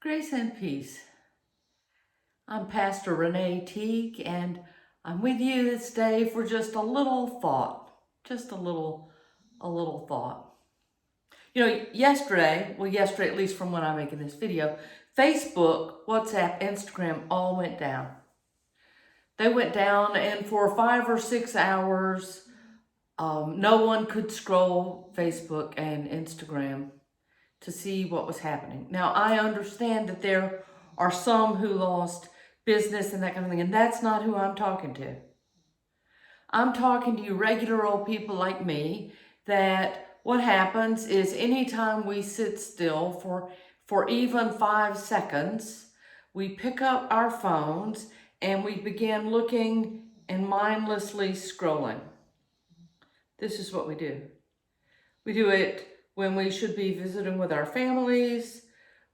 Grace and peace. I'm Pastor ReNe'e Teague, and I'm with you this day for just a little thought. Just a little thought. You know, yesterday at least from when I'm making this video, Facebook, WhatsApp, Instagram all went down. They went down, and for 5 or 6 hours, no one could scroll Facebook and Instagram to see what was happening. Now, I understand that there are some who lost business and that kind of thing, and that's not who I'm talking to. I'm talking to you regular old people like me, that what happens is anytime we sit still for even 5 seconds, we pick up our phones and we begin looking and mindlessly scrolling. This is what we do. We do it when we should be visiting with our families.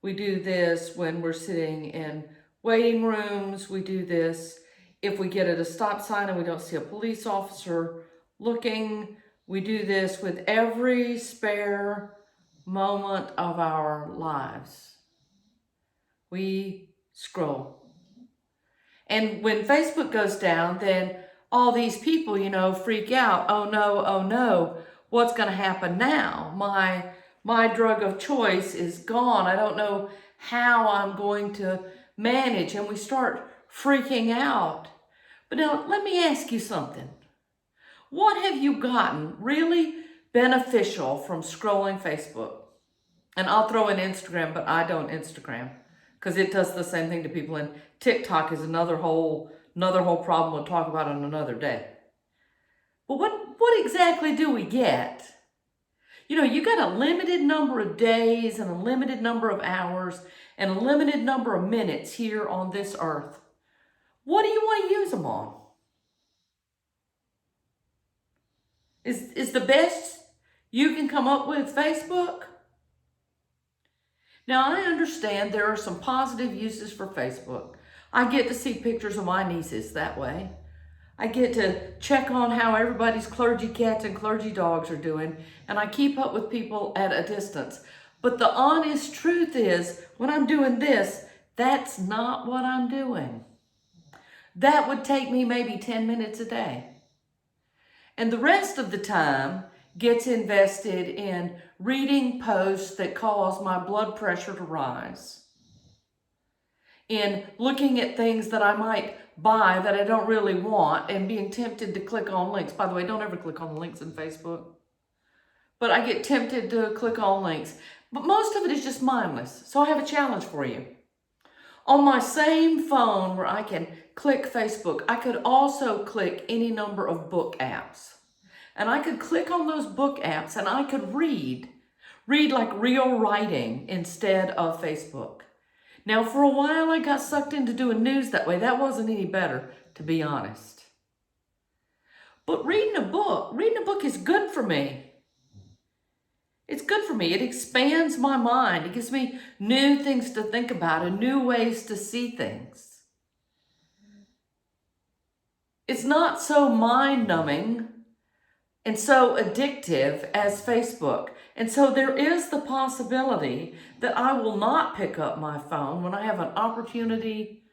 We do this when we're sitting in waiting rooms. We do this if we get at a stop sign and we don't see a police officer looking. We do this with every spare moment of our lives. We scroll. And when Facebook goes down, then all these people, freak out. Oh no, what's going to happen now? My drug of choice is gone. I don't know how I'm going to manage. And we start freaking out. But now, let me ask you something. What have you gotten really beneficial from scrolling Facebook? And I'll throw in Instagram, but I don't Instagram because it does the same thing to people. And TikTok is another whole problem we'll talk about on another day. But what exactly do we get? You got a limited number of days and a limited number of hours and a limited number of minutes here on this earth. What do you want to use them on? Is the best you can come up with Facebook? Now, I understand there are some positive uses for Facebook. I get to see pictures of my nieces that way. I get to check on how everybody's clergy cats and clergy dogs are doing, and I keep up with people at a distance. But the honest truth is, when I'm doing this, that's not what I'm doing. That would take me maybe 10 minutes a day. And the rest of the time gets invested in reading posts that cause my blood pressure to rise, in looking at things that I might buy that I don't really want and being tempted to click on links. By the way, don't ever click on the links in Facebook. But I get tempted to click on links. But most of it is just mindless. So I have a challenge for you. On my same phone where I can click Facebook, I could also click any number of book apps. And I could click on those book apps and I could read like real writing instead of Facebook. Now, for a while, I got sucked into doing news that way. That wasn't any better, to be honest. But reading a book is good for me. It's good for me. It expands my mind. It gives me new things to think about and new ways to see things. It's not so mind-numbing and so addictive as Facebook. And so there is the possibility that I will not pick up my phone when I have an opportunity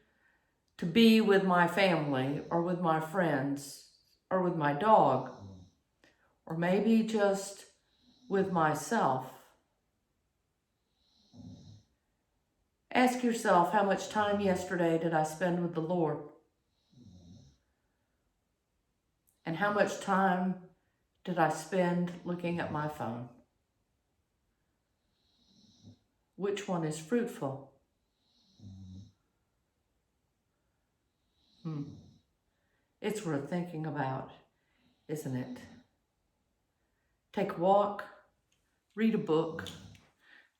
to be with my family or with my friends or with my dog, or maybe just with myself. Ask yourself, how much time yesterday did I spend with the Lord? And how much time did I spend looking at my phone? Which one is fruitful? It's worth thinking about, isn't it? Take a walk, read a book,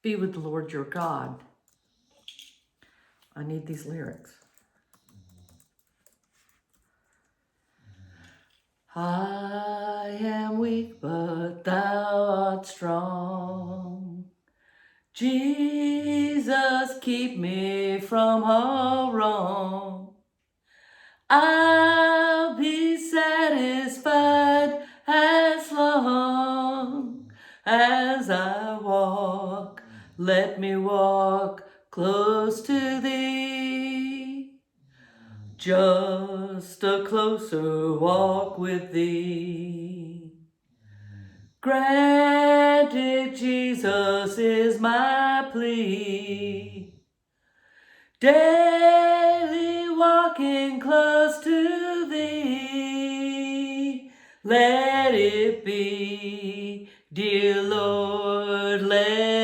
be with the Lord your God. I need these lyrics. I am weak, but thou art strong. Jesus, keep me from all wrong. I'll be satisfied as long as I walk. Let me walk close to thee. Just a closer walk with thee. Granted, Jesus is my plea. Daily walking close to thee. Let it be, dear Lord, let